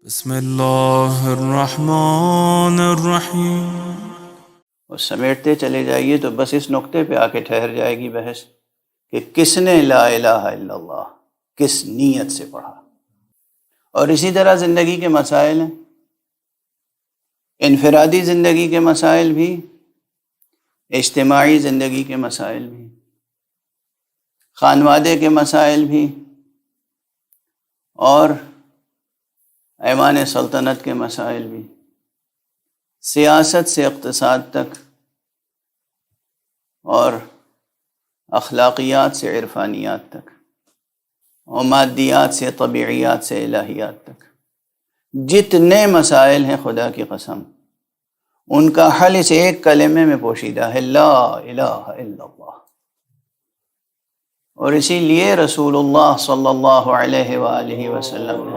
بسم اللہ الرحمن الرحیم۔ اور سمیٹتے چلے جائیے تو بس اس نقطے پہ آ کے ٹھہر جائے گی بحث کہ کس نے لا الہ الا اللہ کس نیت سے پڑھا۔ اور اسی طرح زندگی کے مسائل ہیں، انفرادی زندگی کے مسائل بھی، اجتماعی زندگی کے مسائل بھی، خانوادے کے مسائل بھی، اور ایوان سلطنت کے مسائل بھی، سیاست سے اقتصاد تک، اور اخلاقیات سے عرفانیات تک، اور مادیات سے طبیعیات سے الہیات تک، جتنے مسائل ہیں خدا کی قسم ان کا حل اس ایک کلمے میں پوشیدہ ہے، لا الہ الا اللہ۔ اور اسی لیے رسول اللہ صلی اللہ علیہ وآلہ وسلم نے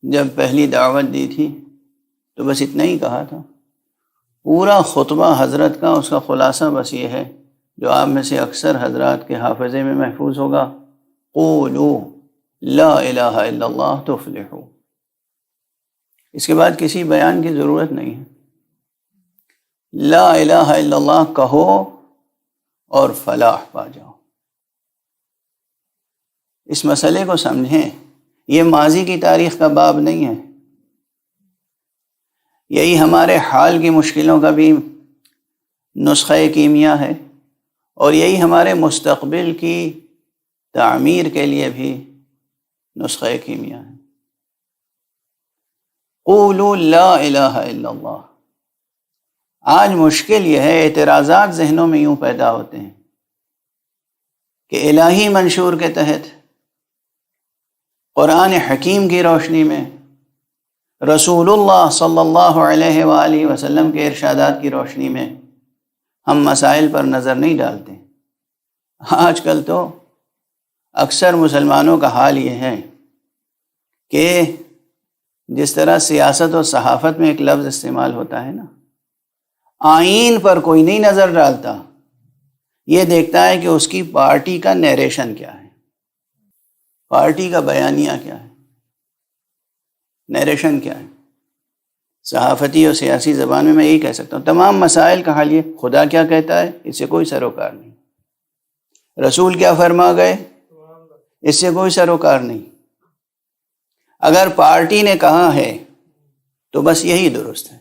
جب پہلی دعوت دی تھی تو بس اتنا ہی کہا تھا۔ پورا خطبہ حضرت کا، اس کا خلاصہ بس یہ ہے جو آپ میں سے اکثر حضرات کے حافظے میں محفوظ ہوگا، قولوا لا الہ الا اللہ تفلحوا۔ اس کے بعد کسی بیان کی ضرورت نہیں ہے، لا الہ الا اللہ کہو اور فلاح پا جاؤ۔ اس مسئلے کو سمجھیں، یہ ماضی کی تاریخ کا باب نہیں ہے، یہی ہمارے حال کی مشکلوں کا بھی نسخہ کیمیا ہے، اور یہی ہمارے مستقبل کی تعمیر کے لیے بھی نسخہ کیمیا ہے۔ قولوا لا الہ الا اللہ۔ آج مشکل یہ ہے، اعتراضات ذہنوں میں یوں پیدا ہوتے ہیں کہ الہی منشور کے تحت، قرآن حکیم کی روشنی میں، رسول اللہ صلی اللہ علیہ وآلہ وسلم کے ارشادات کی روشنی میں ہم مسائل پر نظر نہیں ڈالتے۔ آج کل تو اکثر مسلمانوں کا حال یہ ہے کہ جس طرح سیاست اور صحافت میں ایک لفظ استعمال ہوتا ہے نا، آئین پر کوئی نہیں نظر ڈالتا، یہ دیکھتا ہے کہ اس کی پارٹی کا نیریشن کیا ہے، پارٹی کا بیانیہ کیا ہے، نیریشن کیا ہے۔ صحافتی اور سیاسی زبان میں یہی کہہ سکتا ہوں، تمام مسائل کا حل یہ خدا کیا کہتا ہے، اس سے کوئی سروکار نہیں، رسول کیا فرما گئے، اس سے کوئی سروکار نہیں، اگر پارٹی نے کہا ہے تو بس یہی درست ہے۔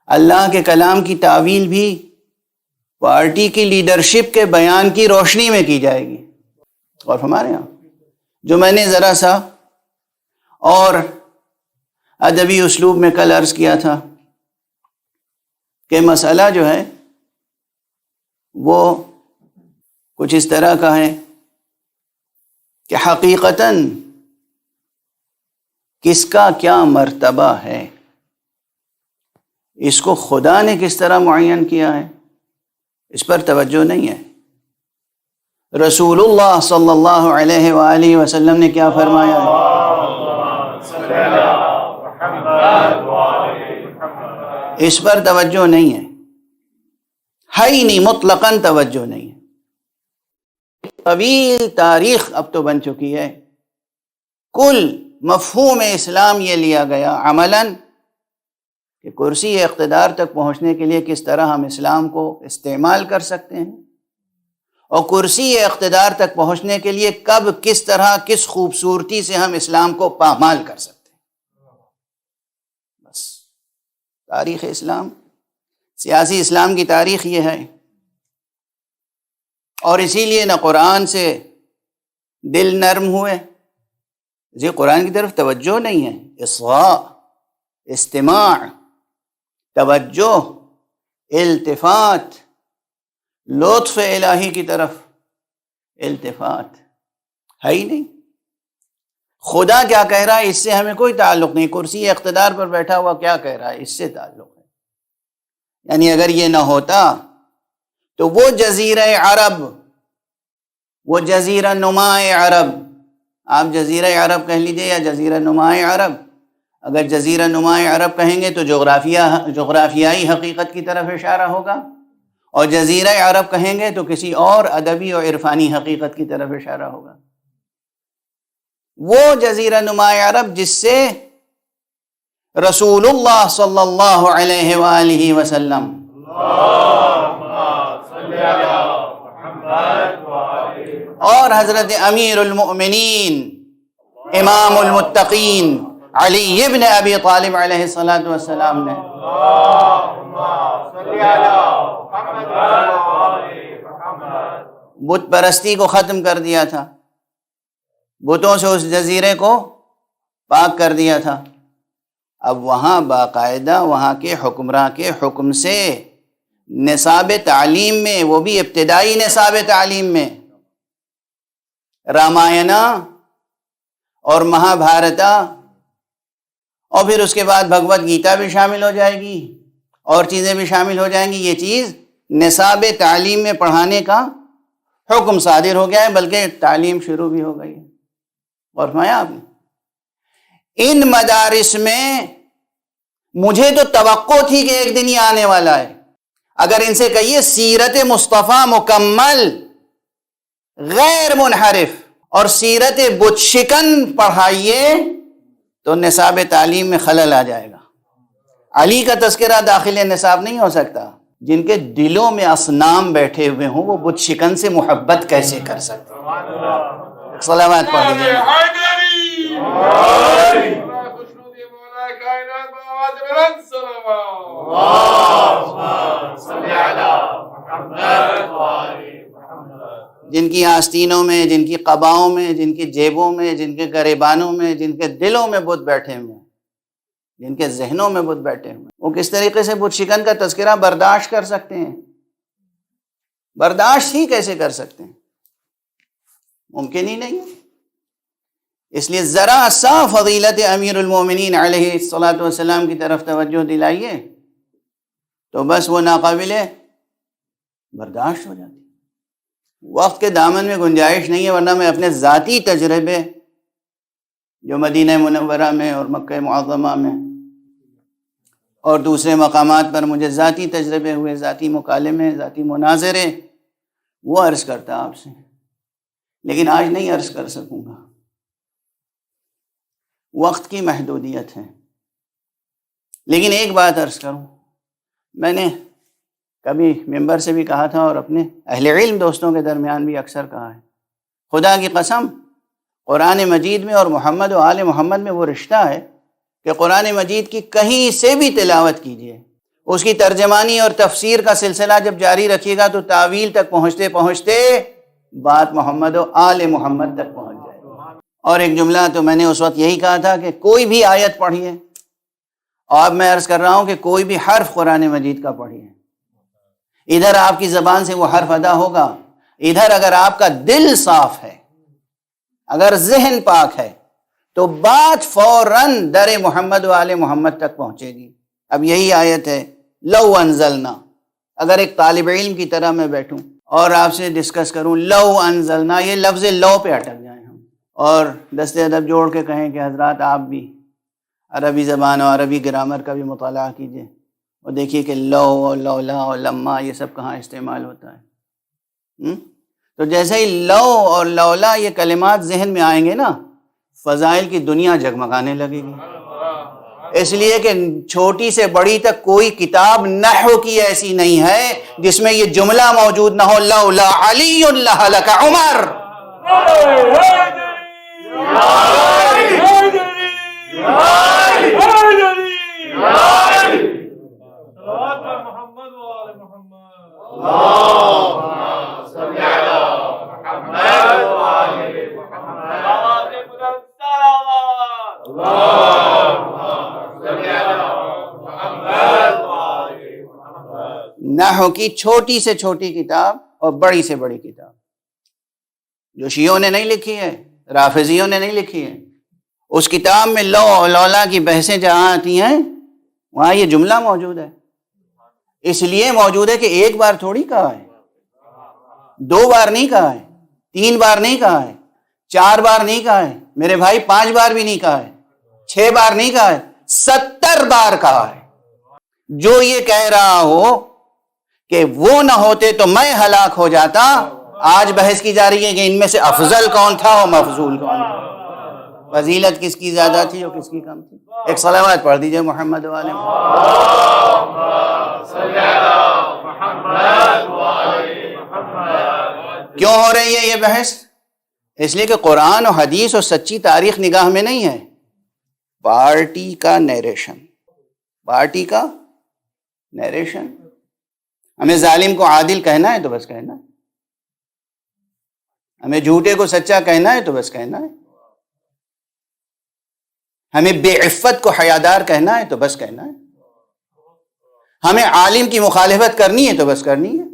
اللہ کے کلام کی تعویل بھی پارٹی کی لیڈرشپ کے بیان کی روشنی میں کی جائے گی۔ اور ہمارے یہاں جو میں نے ذرا سا اور ادبی اسلوب میں کل عرض کیا تھا کہ مسئلہ جو ہے وہ کچھ اس طرح کا ہے کہ حقیقتاً کس کا کیا مرتبہ ہے، اس کو خدا نے کس طرح معین کیا ہے، اس پر توجہ نہیں ہے۔ رسول اللہ صلی اللہ علیہ وآلہ وسلم نے کیا فرمایا ہے، اس پر توجہ نہیں ہے ہی نہیں، مطلقاً توجہ نہیں ہے۔ طویل تاریخ اب تو بن چکی ہے، کل مفہوم اسلام یہ لیا گیا عملاً کہ کرسی اقتدار تک پہنچنے کے لیے کس طرح ہم اسلام کو استعمال کر سکتے ہیں، اور کرسی اقتدار تک پہنچنے کے لیے کب، کس طرح، کس خوبصورتی سے ہم اسلام کو پامال کر سکتے ہیں۔ بس تاریخ اسلام، سیاسی اسلام کی تاریخ یہ ہے، اور اسی لیے نہ قرآن سے دل نرم ہوئے، یہ قرآن کی طرف توجہ نہیں ہے، اصغاء، استماع، توجہ، التفات، لطف الہی کی طرف التفات ہے ہی نہیں۔ خدا کیا کہہ رہا ہے اس سے ہمیں کوئی تعلق نہیں، کرسی اقتدار پر بیٹھا ہوا کیا کہہ رہا ہے اس سے تعلق ہے۔ یعنی اگر یہ نہ ہوتا تو وہ جزیرہ عرب، وہ جزیرہ نماء عرب، آپ جزیرہ عرب کہہ لیجئے یا جزیرہ نماء عرب، اگر جزیرہ نماء عرب کہیں گے تو جغرافیائی حقیقت کی طرف اشارہ ہوگا، اور جزیرہ عرب کہیں گے تو کسی اور ادبی اور عرفانی حقیقت کی طرف اشارہ ہوگا، وہ جزیرہ نما عرب جس سے رسول اللہ صلی اللہ علیہ وآلہ وسلم اور حضرت امیر المؤمنین امام المتقین علی ابن ابی طالب علیہ السلام نے بت پرستی کو ختم کر دیا تھا، بتوں سے اس جزیرے کو پاک کر دیا تھا۔ اب وہاں باقاعدہ وہاں کے حکمراں کے حکم سے نصاب تعلیم میں، وہ بھی ابتدائی نصاب تعلیم میں، رامائنا اور مہا بھارتا اور پھر اس کے بعد بھگوت گیتا بھی شامل ہو جائے گی اور چیزیں بھی شامل ہو جائیں گی، یہ چیز نصاب تعلیم میں پڑھانے کا حکم صادر ہو گیا ہے، بلکہ تعلیم شروع بھی ہو گئی ہے۔ اور فرمایا آپ نے ان مدارس میں مجھے تو توقع تھی کہ ایک دن یہ آنے والا ہے، اگر ان سے کہیے سیرت مصطفیٰ مکمل غیر منحرف اور سیرت بت شکن پڑھائیے تو نصاب تعلیم میں خلل آ جائے گا۔ علی کا تذکرہ داخل نصاب نہیں ہو سکتا، جن کے دلوں میں اصنام بیٹھے ہوئے ہوں وہ بت شکن سے محبت کیسے کر سکتے ہیں؟ صلوات پڑھ لیجیے۔ جن کی آستینوں میں، جن کی قباؤں میں، جن کی جیبوں میں، جن کے گریبانوں میں، جن کے دلوں میں بت بیٹھے ہوئے، جن کے ذہنوں میں بت بیٹھے ہوئے، وہ کس طریقے سے بت شکن کا تذکرہ برداشت کر سکتے ہیں؟ برداشت ہی کیسے کر سکتے ہیں؟ ممکن ہی نہیں ہے۔ اس لیے ذرا سا فضیلت امیر المومنین علیہ الصلاۃ والسلام کی طرف توجہ دلائیے تو بس وہ ناقابل برداشت ہو جاتی۔ وقت کے دامن میں گنجائش نہیں ہے، ورنہ میں اپنے ذاتی تجربے جو مدینہ منورہ میں اور مکہ معظمہ میں اور دوسرے مقامات پر مجھے ذاتی تجربے ہوئے، ذاتی مکالمے، ذاتی مناظرے، وہ عرض کرتا آپ سے، لیکن آج نہیں عرض کر سکوں گا، وقت کی محدودیت ہے۔ لیکن ایک بات عرض کروں، میں نے کبھی ممبر سے بھی کہا تھا اور اپنے اہل علم دوستوں کے درمیان بھی اکثر کہا ہے، خدا کی قسم قرآن مجید میں اور محمد و آل محمد میں وہ رشتہ ہے کہ قرآن مجید کی کہیں سے بھی تلاوت کیجیے، اس کی ترجمانی اور تفسیر کا سلسلہ جب جاری رکھیے گا تو تاویل تک پہنچتے پہنچتے بات محمد و آل محمد تک پہنچ جائے گی۔ اور ایک جملہ تو میں نے اس وقت یہی کہا تھا کہ کوئی بھی آیت پڑھیے، اور اب میں عرض کر رہا ہوں کہ کوئی بھی حرف قرآن مجید کا پڑھیے، ادھر آپ کی زبان سے وہ حرف ادا ہوگا، ادھر اگر آپ کا دل صاف ہے، اگر ذہن پاک ہے تو بات فوراً در محمد و آل محمد تک پہنچے گی۔ اب یہی آیت ہے، لو انزلنا، اگر ایک طالب علم کی طرح میں بیٹھوں اور آپ سے ڈسکس کروں لو انزلنا، یہ لفظ لو پہ اٹک جائیں ہم اور دست ادب جوڑ کے کہیں کہ حضرات آپ بھی عربی زبان اور عربی گرامر کا بھی مطالعہ کیجئے اور دیکھیے کہ لو اور لولا اور لما یہ سب کہاں استعمال ہوتا ہے۔ تو جیسے ہی لو اور لولا یہ کلمات ذہن میں آئیں گے نا، فضائل کی دنیا جگمگانے لگے گی، اس لیے کہ چھوٹی سے بڑی تک کوئی کتاب نحو کی ایسی نہیں ہے جس میں یہ جملہ موجود نہ ہو، لولا علی لہلک عمر۔ نحو کی چھوٹی سے چھوٹی کتاب اور بڑی سے بڑی کتاب جو شیعوں نے نہیں لکھی ہے، رافضیوں نے نہیں لکھی ہے، اس کتاب میں لو اور لولا کی بحثیں جہاں آتی ہیں وہاں یہ جملہ موجود ہے۔ اس لیے موجود ہے کہ ایک بار تھوڑی کہا ہے، دو بار نہیں کہا ہے، تین بار نہیں کہا ہے، چار بار نہیں کہا ہے، میرے بھائی 5 بار بھی نہیں کہا ہے، 6 بار نہیں کہا ہے، 70 بار کہا ہے۔ جو یہ کہہ رہا ہو کہ وہ نہ ہوتے تو میں ہلاک ہو جاتا. آج بحث کی جا رہی ہے کہ ان میں سے افضل کون تھا اور مفضول کون تھا، فضیلت کس کی زیادہ تھی اور کس کی کم تھی. ایک صلوات پڑھ دیجئے محمد والے کیوں ہو رہی ہے یہ بحث؟ اس لیے کہ قرآن و حدیث اور سچی تاریخ نگاہ میں نہیں ہے، پارٹی کا نیریشن، پارٹی کا نیریشن. ہمیں ظالم کو عادل کہنا ہے تو بس کہنا ہے، ہمیں جھوٹے کو سچا کہنا ہے تو بس کہنا ہے، ہمیں بے عفت کو حیادار کہنا ہے تو بس کہنا ہے، ہمیں عالم کی مخالفت کرنی ہے تو بس کرنی ہے،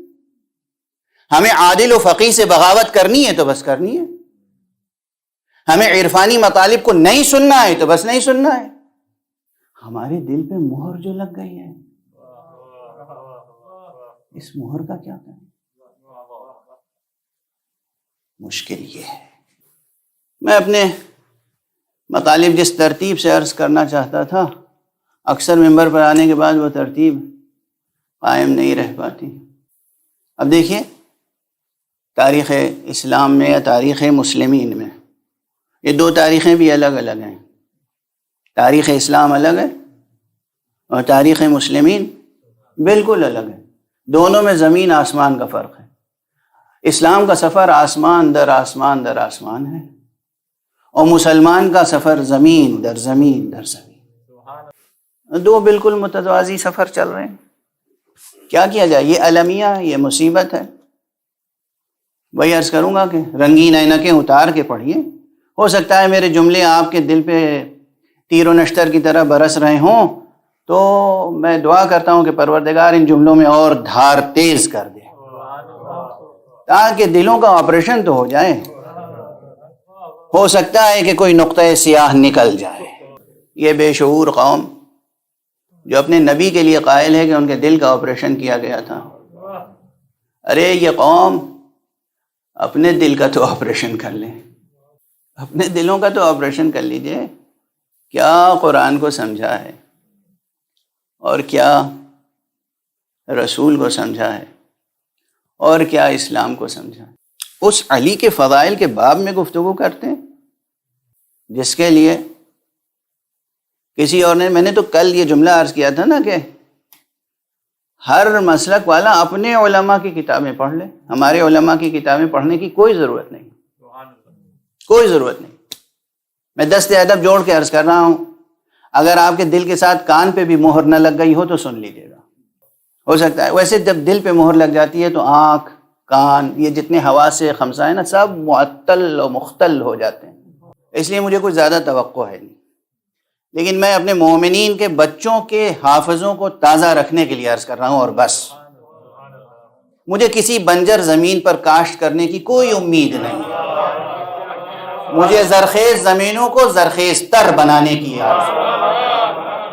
ہمیں عادل و فقیہ سے بغاوت کرنی ہے تو بس کرنی ہے، ہمیں عرفانی مطالب کو نہیں سننا ہے تو بس نہیں سننا ہے. ہمارے دل پہ مہر جو لگ گئی ہے، اس مہر کا کیا کریں؟ مشکل یہ ہے. میں اپنے مطالب جس ترتیب سے عرض کرنا چاہتا تھا، اکثر ممبر پر آنے کے بعد وہ ترتیب قائم نہیں رہ پاتی. اب دیکھیے، تاریخ اسلام میں یا تاریخ مسلمین میں یہ دو تاریخیں بھی الگ الگ ہیں. تاریخ اسلام الگ ہے اور تاریخ مسلمین بالکل الگ ہے. دونوں میں زمین آسمان کا فرق ہے. اسلام کا سفر آسمان در آسمان در آسمان ہے اور مسلمان کا سفر زمین در زمین در زمین. دو بالکل متوازی سفر چل رہے ہیں. کیا کیا جائے؟ یہ المیہ ہے، یہ مصیبت ہے. وہی عرض کروں گا کہ رنگین اینکیں اتار کے پڑھیے. ہو سکتا ہے میرے جملے آپ کے دل پہ تیر و نشتر کی طرح برس رہے ہوں، تو میں دعا کرتا ہوں کہ پروردگار ان جملوں میں اور دھار تیز کر دے تاکہ دلوں کا آپریشن تو ہو جائے. ہو سکتا ہے کہ کوئی نقطہ سیاہ نکل جائے. یہ بے شعور قوم جو اپنے نبی کے لیے قائل ہے کہ ان کے دل کا آپریشن کیا گیا تھا، ارے یہ قوم اپنے دل کا تو آپریشن کر لیں، اپنے دلوں کا تو آپریشن کر لیجئے. کیا قرآن کو سمجھا ہے اور کیا رسول کو سمجھا ہے اور کیا اسلام کو سمجھا ہے. اس علی کے فضائل کے باب میں گفتگو کرتے ہیں جس کے لیے کسی اور نے، میں نے تو کل یہ جملہ عرض کیا تھا نا کہ ہر مسلک والا اپنے علماء کی کتابیں پڑھ لے. ہمارے علماء کی کتابیں پڑھنے کی کوئی ضرورت نہیں، کوئی ضرورت نہیں. میں دست ادب جوڑ کے عرض کر رہا ہوں، اگر آپ کے دل کے ساتھ کان پہ بھی مہر نہ لگ گئی ہو تو سن لیجیے گا. ہو سکتا ہے ویسے جب دل پہ مہر لگ جاتی ہے تو آنکھ، کان، یہ جتنے حواس سے خمسہ ہیں نا، سب معطل و مختل ہو جاتے ہیں. اس لیے مجھے کوئی زیادہ توقع ہے نہیں، لیکن میں اپنے مومنین کے بچوں کے حافظوں کو تازہ رکھنے کے لیے عرض کر رہا ہوں اور بس. مجھے کسی بنجر زمین پر کاشت کرنے کی کوئی امید نہیں ہے. مجھے زرخیز زمینوں کو زرخیز تر بنانے کی آرزو ہے.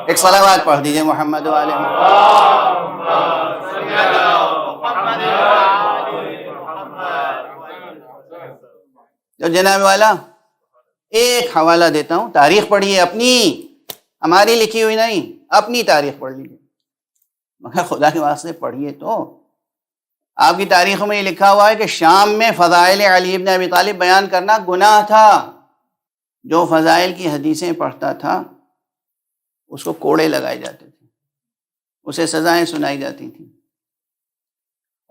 ایک صلوات پڑھ دیجئے محمد والے. جو جناب والا ایک حوالہ دیتا ہوں، تاریخ پڑھیے اپنی، ہماری لکھی ہوئی نہیں، اپنی تاریخ پڑھ لیجیے. مگر خدا کے واسطے پڑھیے تو. آپ کی تاریخوں میں یہ لکھا ہوا ہے کہ شام میں فضائل علی بن ابی طالب بیان کرنا گناہ تھا. جو فضائل کی حدیثیں پڑھتا تھا اس کو کوڑے لگائے جاتے تھے، اسے سزائیں سنائی جاتی تھیں،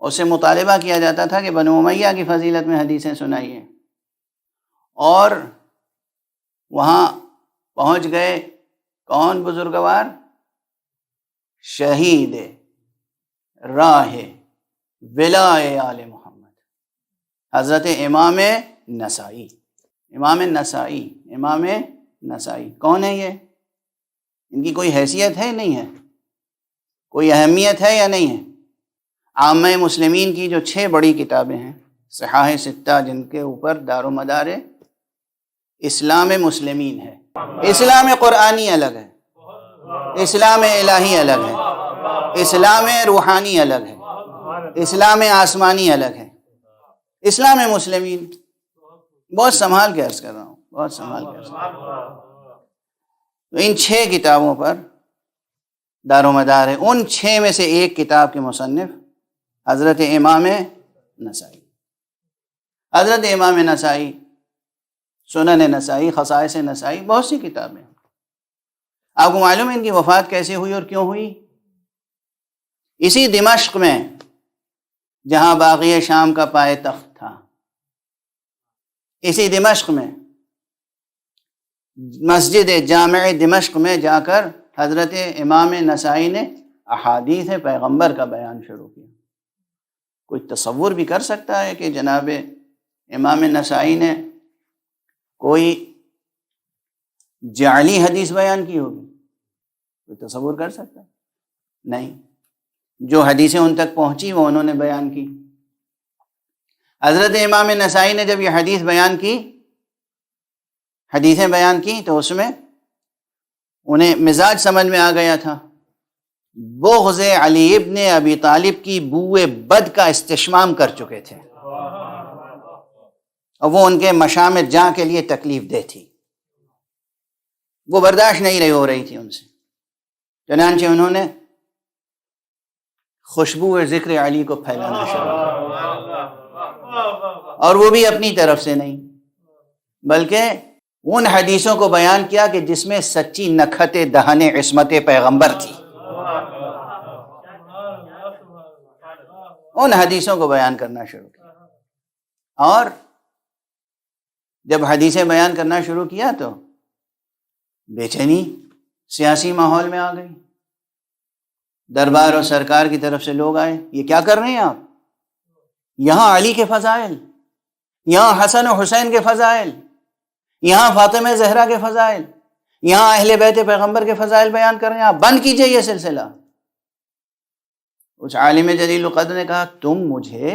اسے مطالبہ کیا جاتا تھا کہ بنو امیہ کی فضیلت میں حدیثیں سنائیے. اور وہاں پہنچ گئے کون بزرگوار؟ شہید راہ ولائے آل محمد حضرت امام نسائی. امام نسائی، امام نسائی کون ہے یہ؟ ان کی کوئی حیثیت ہے نہیں ہے؟ کوئی اہمیت ہے یا نہیں ہے؟ عامہ مسلمین کی جو 6 بڑی کتابیں ہیں، صحاح ستہ، جن کے اوپر دار و مدار اسلام مسلمین ہے. اسلام قرآنی الگ ہے، اسلام الہی الگ ہے، اسلام روحانی الگ ہے، اسلام آسمانی الگ ہے. اسلام مسلمین بہت سنبھال کے عرض کر رہا ہوں، بہت سنبھال کے عرض کر رہا ہوں. تو ان 6 کتابوں پر دار و مدار ہے. ان 6 میں سے ایک کتاب کے مصنف حضرت امام نسائی. حضرت امام نسائی، سنن نسائی، خصائص نسائی، بہت سی کتابیں. آپ کو معلوم ہے ان کی وفات کیسے ہوئی اور کیوں ہوئی؟ اسی دمشق میں جہاں باغی شام کا پائے تخت تھا، اسی دمشق میں مسجد جامع دمشق میں جا کر حضرت امام نسائی نے احادیث پیغمبر کا بیان شروع کیا. کوئی تصور بھی کر سکتا ہے کہ جناب امام نسائی نے کوئی جعلی حدیث بیان کی ہوگی؟ کوئی تصور کر سکتا ہے؟ نہیں. جو حدیثیں ان تک پہنچی وہ انہوں نے بیان کی. حضرت امام نسائی نے جب یہ حدیثیں بیان کی تو اس میں انہیں مزاج سمجھ میں آ گیا تھا. بغض علی ابن ابی طالب کی بوئے بد کا استشمام کر چکے تھے اور وہ ان کے مشام جاں کے لیے تکلیف دہ تھی، وہ برداشت نہیں ہو رہی تھی ان سے. چنانچہ انہوں نے خوشبو ذکر علی کو پھیلانا شروع کیا، اور وہ بھی اپنی طرف سے نہیں بلکہ ان حدیثوں کو بیان کیا کہ جس میں سچی نکھت دہن عصمت پیغمبر تھی. ان حدیثوں کو بیان کرنا شروع کیا، اور جب حدیثیں بیان کرنا شروع کیا تو بے چینی سیاسی ماحول میں آ گئی. دربار اور سرکار کی طرف سے لوگ آئے، یہ کیا کر رہے ہیں آپ؟ یہاں علی کے فضائل، یہاں حسن و حسین کے فضائل، یہاں فاطمہ زہرا کے فضائل، یہاں اہل بیت پیغمبر کے فضائل بیان کر رہے ہیں، آپ بند کیجئے یہ سلسلہ. اس عالم جلیل القدر نے کہا تم مجھے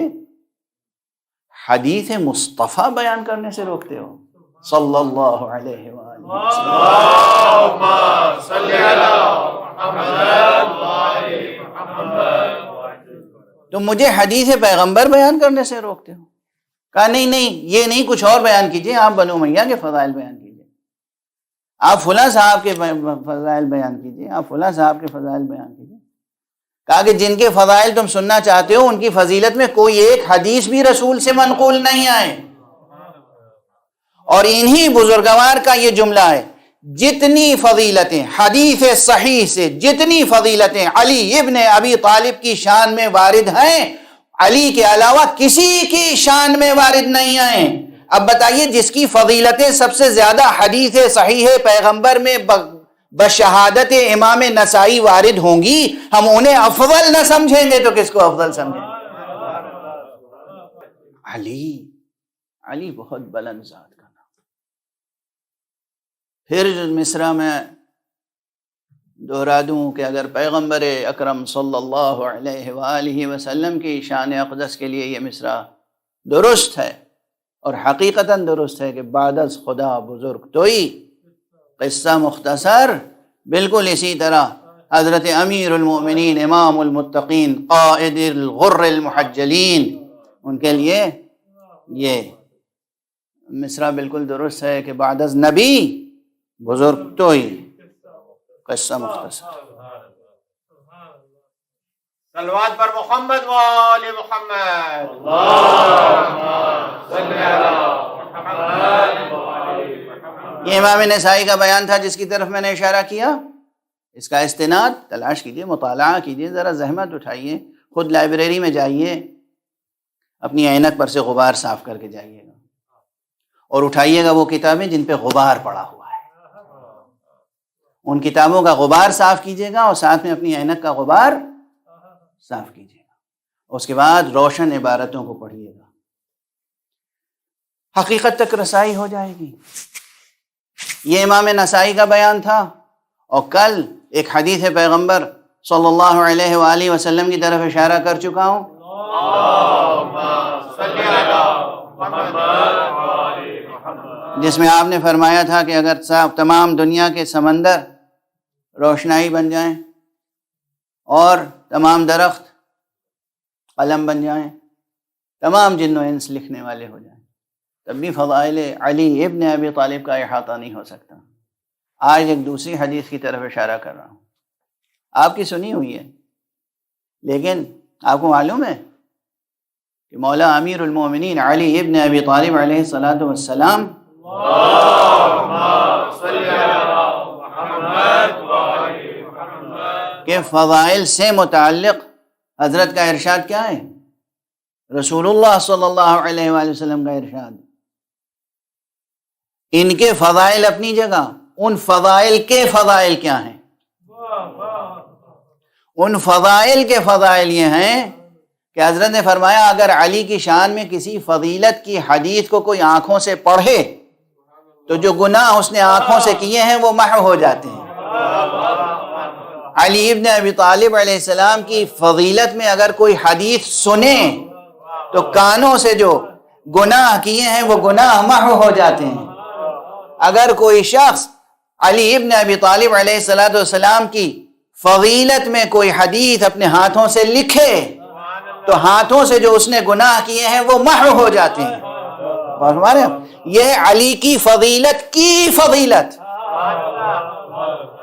حدیث مصطفیٰ بیان کرنے سے روکتے ہو صلی اللہ علیہ وآلہ وسلم. تم مجھے حدیث پیغمبر بیان کرنے سے روکتے ہو. کہا نہیں یہ نہیں، کچھ اور بیان کیجئے، آپ بنو امیہ کے فضائل بیان کیجئے، آپ فلاں صاحب کے فضائل بیان کیجئے، آپ فلاں صاحب کے فضائل بیان کیجئے. کہا کہ جن کے فضائل تم سننا چاہتے ہو ان کی فضیلت میں کوئی ایک حدیث بھی رسول سے منقول نہیں آئے. اور انہی بزرگوار کا یہ جملہ ہے، جتنی فضیلتیں حدیث صحیح سے، جتنی فضیلتیں علی ابن ابی طالب کی شان میں وارد ہیں، علی کے علاوہ کسی کی شان میں وارد نہیں ہیں. اب بتائیے جس کی فضیلتیں سب سے زیادہ حدیث صحیح پیغمبر میں بشہادت امام نسائی وارد ہوں گی، ہم انہیں افضل نہ سمجھیں گے تو کس کو افضل سمجھیں گے؟ علی بہت بلند ذات کا نام. پھر مصرع میں دوہرا دوں کہ اگر پیغمبر اکرم صلی اللہ علیہ وآلہ وسلم کی شان اقدس کے لیے یہ مصرع درست ہے اور حقیقتاً درست ہے کہ بعد از خدا بزرگ توئی، قصہ مختصر بالکل اسی طرح حضرت امیر المؤمنین امام المتقین قائد الغر المحجلین، ان کے لیے یہ مصرع بالکل درست ہے کہ بعد از نبی بزرگ توئی، قصہ مختصر. صلوات پر محمد و آل محمد. اللہم صلی علی محمد. یہ امام نسائی کا بیان تھا جس کی طرف میں نے اشارہ کیا. اس کا استناد تلاش کیجئے، مطالعہ کیجئے، ذرا زحمت اٹھائیے، خود لائبریری میں جائیے، اپنی عینک پر سے غبار صاف کر کے جائیے گا اور اٹھائیے گا وہ کتابیں جن پہ غبار پڑا ہوا ہے. ان کتابوں کا غبار صاف کیجئے گا اور ساتھ میں اپنی عینک کا غبار صاف کیجئے گا. اس کے بعد روشن عبارتوں کو پڑھیے گا، حقیقت تک رسائی ہو جائے گی. یہ امام نسائی کا بیان تھا. اور کل ایک حدیث پیغمبر صلی اللہ علیہ وآلہ وسلم کی طرف اشارہ کر چکا ہوں، جس میں آپ نے فرمایا تھا کہ اگر تمام دنیا کے سمندر روشنائی بن جائیں اور تمام درخت قلم بن جائیں، تمام جن و انس لکھنے والے ہو جائیں، تب بھی فضائل علی ابن ابی طالب کا احاطہ نہیں ہو سکتا. آج ایک دوسری حدیث کی طرف اشارہ کر رہا ہوں، آپ کی سنی ہوئی ہے، لیکن آپ کو معلوم ہے کہ مولا امیر المومنین علی ابن ابی طالب علیہ الصلاۃ والسلام کے فضائل سے متعلق حضرت کا ارشاد کیا ہے؟ رسول اللہ صلی اللہ علیہ وآلہ وسلم کا ارشاد. ان کے فضائل اپنی جگہ، ان فضائل کے فضائل کیا ہیں؟ ان فضائل کے فضائل یہ ہیں کہ حضرت نے فرمایا اگر علی کی شان میں کسی فضیلت کی حدیث کو کوئی آنکھوں سے پڑھے تو جو گناہ اس نے آنکھوں سے کیے ہیں وہ محو ہو جاتے ہیں. علی ابن ابی طالب علیہ السلام کی فضیلت میں اگر کوئی حدیث سنے تو کانوں سے جو گناہ کیے ہیں وہ گناہ محو ہو جاتے ہیں. اگر کوئی شخص علی ابن ابی طالب علیہ السلام کی فضیلت میں کوئی حدیث اپنے ہاتھوں سے لکھے تو ہاتھوں سے جو اس نے گناہ کیے ہیں وہ محو ہو جاتے ہیں. اور ہمارے یہ علی کی فضیلت کی فضیلت.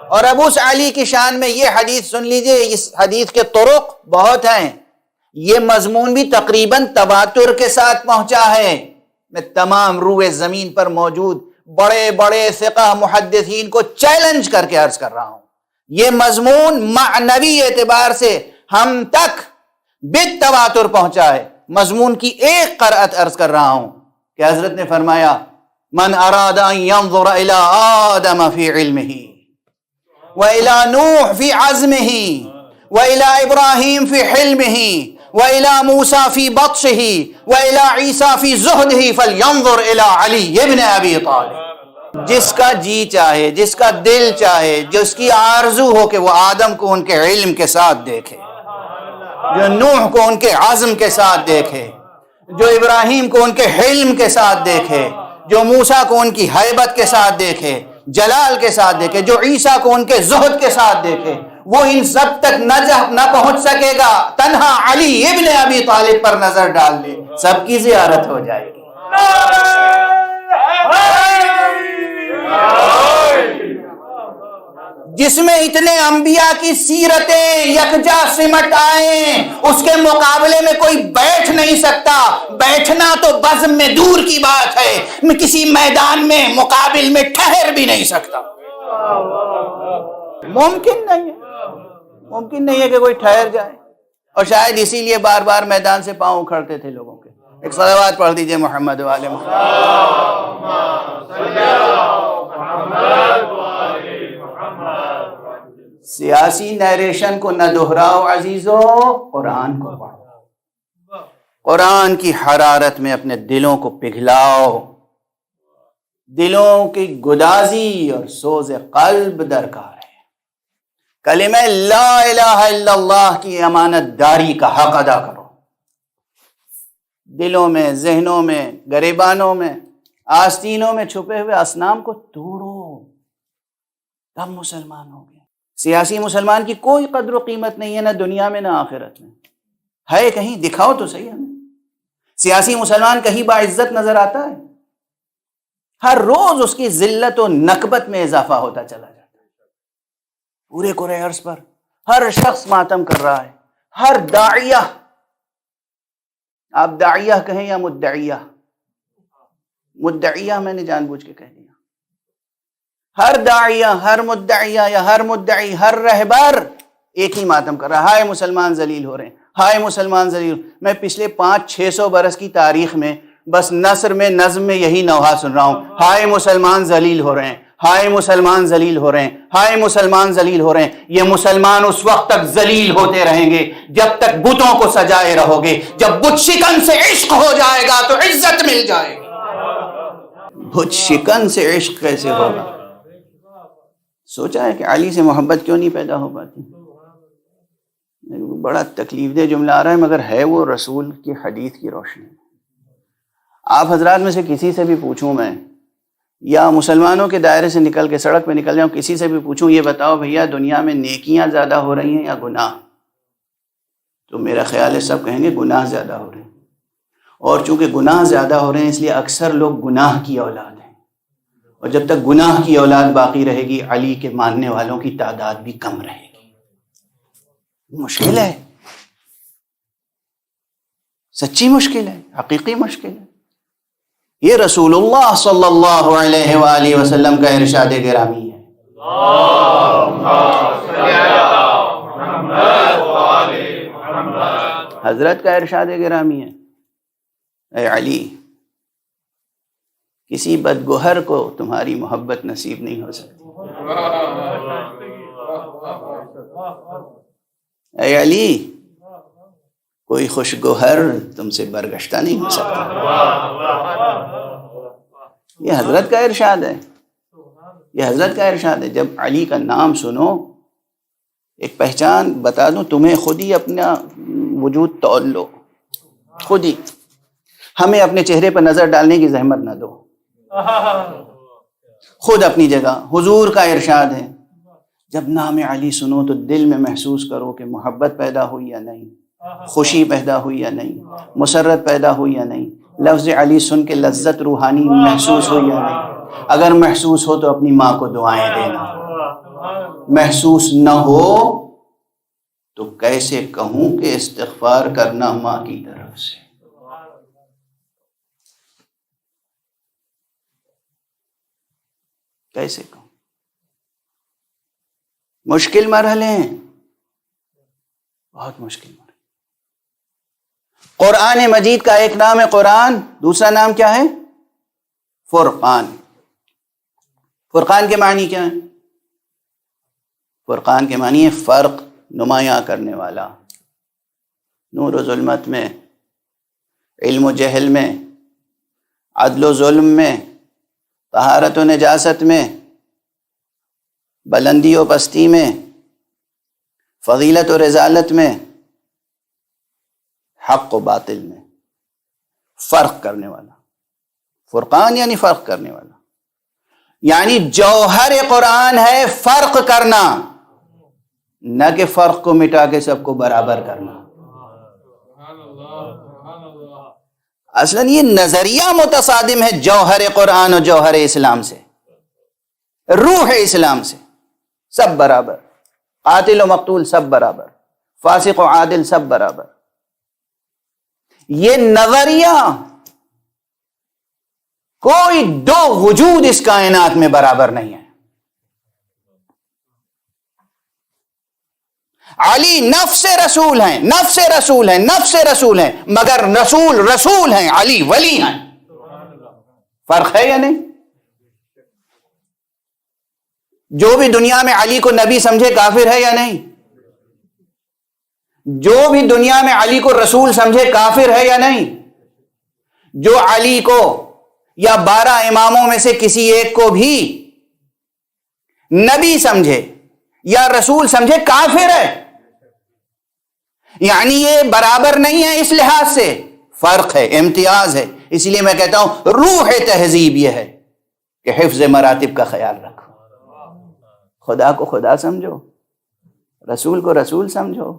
اور اب اس علی کی شان میں یہ حدیث سن لیجئے، اس حدیث کے طرق بہت ہیں، یہ مضمون بھی تقریباً تواتر کے ساتھ پہنچا ہے. میں تمام روئے زمین پر موجود بڑے بڑے ثقہ محدثین کو چیلنج کر کے عرض کر رہا ہوں، یہ مضمون معنوی اعتبار سے ہم تک بالتواتر پہنچا ہے. مضمون کی ایک قرأت عرض کر رہا ہوں کہ حضرت نے فرمایا من اراد ان ينظر الى آدم في علمه وإلى نوح في عزمه وإلى إبراهيم في حلمه وإلى موسى في بطشه وإلى عيسى في زهده فلينظر إلى علي ابن أبي طالب. جس کا جی چاہے، جس کا دل چاہے، جس کی آرزو ہو کہ وہ آدم کو ان کے علم کے ساتھ دیکھے، جو نوح کو ان کے عزم کے ساتھ دیکھے، جو ابراہیم کو ان کے حلم کے ساتھ دیکھے، جو موسیٰ کو ان کی ہیبت کے ساتھ دیکھے، جلال کے ساتھ دیکھے، جو عیسیٰ کو ان کے زہد کے ساتھ دیکھے، وہ ان سب تک نہ پہنچ سکے گا. تنہا علی ابن ابی طالب پر نظر ڈال لے، سب کی زیارت ہو جائے گی. جس میں اتنے انبیاء کی سیرتیں یکجا سمٹ آئیں، اس کے مقابلے میں کوئی بیٹھ نہیں سکتا. بیٹھنا تو بزم میں دور کی بات ہے، میں کسی میدان میں مقابل میں ٹھہر بھی نہیں سکتا. ممکن نہیں ہے، ممکن نہیں ہے کہ کوئی ٹھہر جائے. اور شاید اسی لیے بار بار میدان سے پاؤں اکھڑتے تھے لوگوں کے. ایک صلوات پڑھ دیجئے محمد والے محمد. سیاسی نیریشن کو نہ دہراؤ عزیزو، قرآن کو پڑھو. قرآن کی حرارت میں اپنے دلوں کو پگھلاؤ. دلوں کی گدازی اور سوز قلب درکار ہے. کلمہ لا الہ الا اللہ کی امانت داری کا حق ادا کرو. دلوں میں، ذہنوں میں، گریبانوں میں، آستینوں میں چھپے ہوئے اصنام کو توڑو، تب مسلمان ہو گئے. سیاسی مسلمان کی کوئی قدر و قیمت نہیں ہے، نہ دنیا میں نہ آخرت میں. ہے کہیں؟ دکھاؤ تو صحیح ہمیں. سیاسی مسلمان کہیں باعزت نظر آتا ہے؟ ہر روز اس کی ذلت و نکبت میں اضافہ ہوتا چلا جاتا ہے. پورے کرۂ ارض پر ہر شخص ماتم کر رہا ہے. ہر داعیہ، آپ داعیہ کہیں یا مدعیہ، مدعیہ میں نے جان بوجھ کے کہہ دیا. ہر داعیہ، ہر مدعیہ یا ہر مدعی، ہر رہبر ایک ہی ماتم کر رہا ہے. ہائے مسلمان ذلیل ہو رہے ہیں، ہائے مسلمان ذلیل. میں پچھلے 500-600 برس کی تاریخ میں بس نثر میں، نظم میں یہی نوحہ سن رہا ہوں. ہائے مسلمان ذلیل ہو رہے ہیں، ہائے مسلمان ذلیل ہو رہے ہیں، ہائے مسلمان ذلیل ہو رہے ہیں. یہ مسلمان اس وقت تک ذلیل ہوتے رہیں گے جب تک بتوں کو سجائے رہو گے. جب بت شکن سے عشق ہو جائے گا تو عزت مل جائے گی. بت شکن سے عشق کیسے ہوگا؟ سوچا ہے کہ علی سے محبت کیوں نہیں پیدا ہو پاتی؟ بڑا تکلیف دہ جملہ آ رہا ہے، مگر ہے وہ رسول کی حدیث کی روشنی. آپ حضرات میں سے کسی سے بھی پوچھوں میں، یا مسلمانوں کے دائرے سے نکل کے سڑک پہ نکل جاؤں، کسی سے بھی پوچھوں یہ بتاؤ بھیا دنیا میں نیکیاں زیادہ ہو رہی ہیں یا گناہ؟ تو میرا خیال ہے سب کہیں گے گناہ زیادہ ہو رہے ہیں. اور چونکہ گناہ زیادہ ہو رہے ہیں اس لیے اکثر لوگ گناہ کی اولاد ہیں. اور جب تک گناہ کی اولاد باقی رہے گی علی کے ماننے والوں کی تعداد بھی کم رہے گی. مشکل ہے. سچی مشکل ہے، حقیقی مشکل ہے. یہ رسول اللہ صلی اللہ علیہ وآلہ وسلم کا ارشاد گرامی ہے. حضرت کا ارشاد گرامی ہے، اے علی، کسی بدگوہر کو تمہاری محبت نصیب نہیں ہو سکتی. اے علی، کوئی خوشگوہر تم سے برگشتہ نہیں ہو سکتا. یہ حضرت کا ارشاد ہے، یہ حضرت کا ارشاد ہے. جب علی کا نام سنو، ایک پہچان بتا دوں تمہیں، خود ہی اپنا وجود تول لو، خود ہی. ہمیں اپنے چہرے پر نظر ڈالنے کی زحمت نہ دو، خود اپنی جگہ. حضور کا ارشاد ہے، جب نام علی سنو تو دل میں محسوس کرو کہ محبت پیدا ہوئی یا نہیں، خوشی پیدا ہوئی یا نہیں، مسرت پیدا ہوئی یا نہیں، لفظ علی سن کے لذت روحانی محسوس ہوئی یا نہیں. اگر محسوس ہو تو اپنی ماں کو دعائیں دینا، محسوس نہ ہو تو کیسے کہوں کہ استغفار کرنا ماں کی طرف سے. کیسے کہوں؟ مشکل مرحلے ہیں، بہت مشکل مرحلے. قرآن مجید کا ایک نام ہے قرآن، دوسرا نام کیا ہے؟ فرقان. فرقان کے معنی کیا ہے؟ فرقان کے معنی ہے فرق نمایاں کرنے والا. نور و ظلمت میں، علم و جہل میں، عدل و ظلم میں، طہارت و نجاست میں، بلندی و پستی میں، فضیلت و رذالت میں، حق و باطل میں فرق کرنے والا. فرقان یعنی فرق کرنے والا، یعنی جوہر قرآن ہے فرق کرنا، نہ کہ فرق کو مٹا کے سب کو برابر کرنا. اصلاً یہ نظریہ متصادم ہے جوہر قرآن و جوہر اسلام سے، روح اسلام سے. سب برابر، قاتل و مقتول سب برابر، فاسق و عادل سب برابر. یہ نظریہ کوئی دو وجود اس کائنات میں برابر نہیں ہے. علی نفس رسول ہیں، نفس رسول ہیں، نفس رسول ہیں، مگر رسول رسول ہیں، علی ولی ہیں. فرق ہے یا نہیں؟ جو بھی دنیا میں علی کو نبی سمجھے کافر ہے یا نہیں؟ جو بھی دنیا میں علی کو رسول سمجھے کافر ہے یا نہیں؟ جو علی کو یا 12 اماموں میں سے کسی ایک کو بھی نبی سمجھے یا رسول سمجھے کافر ہے. یعنی یہ برابر نہیں ہے، اس لحاظ سے فرق ہے، امتیاز ہے. اس لیے میں کہتا ہوں روح تہذیب یہ ہے کہ حفظ مراتب کا خیال رکھو. خدا کو خدا سمجھو، رسول کو رسول سمجھو،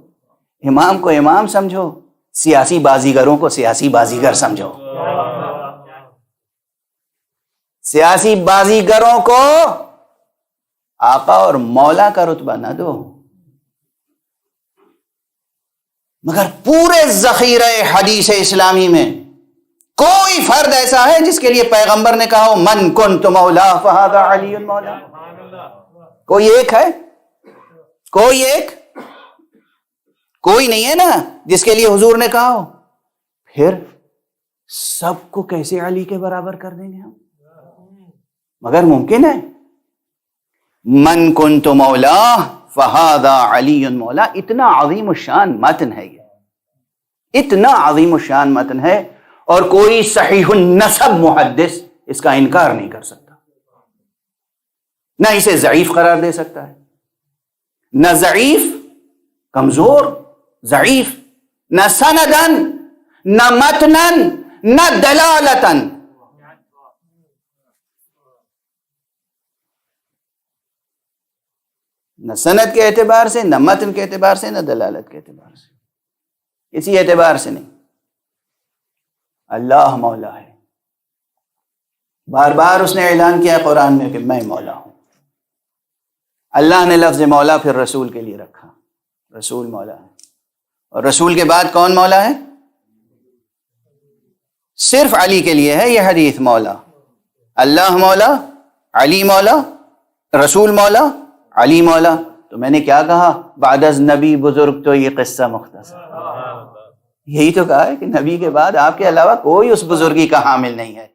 امام کو امام سمجھو، سیاسی بازیگروں کو سیاسی بازیگر سمجھو. سیاسی بازیگروں کو آقا اور مولا کا رتبہ نہ دو، مگر پورے ذخیرہ حدیث اسلامی میں کوئی فرد ایسا ہے جس کے لیے پیغمبر نے کہا ہو من کنت مولا فہذا علی مولا؟ کوئی ایک ہے؟ کوئی ایک؟ کوئی نہیں ہے نا جس کے لیے حضور نے کہا ہو. پھر سب کو کیسے علی کے برابر کر دیں گے ہم؟ مگر ممکن ہے. من کنت مولا فہذا علی مولا، اتنا عظیم الشان متن ہے یہ، اتنا عظیم الشان متن ہے، اور کوئی صحیح النسب محدث اس کا انکار نہیں کر سکتا، نہ اسے ضعیف قرار دے سکتا ہے. نہ ضعیف، کمزور، ضعیف، نہ سندن، نہ متنن، نہ دلالتن. نہ سند کے اعتبار سے، نہ متن کے اعتبار سے، نہ دلالت کے اعتبار سے، اسی اعتبار سے نہیں. اللہ مولا ہے، بار بار اس نے اعلان کیا قرآن میں کہ میں مولا ہوں. اللہ نے لفظ مولا پھر رسول کے لیے رکھا، رسول مولا ہے. اور رسول کے بعد کون مولا ہے؟ صرف علی کے لیے ہے یہ حدیث. مولا اللہ مولا، علی مولا، رسول مولا، علی مولا. تو میں نے کیا کہا؟ بعد از نبی بزرگ تو یہ قصہ مختصر. یہی تو کہا ہے کہ نبی کے بعد آپ کے علاوہ کوئی اس بزرگی کا حامل نہیں ہے.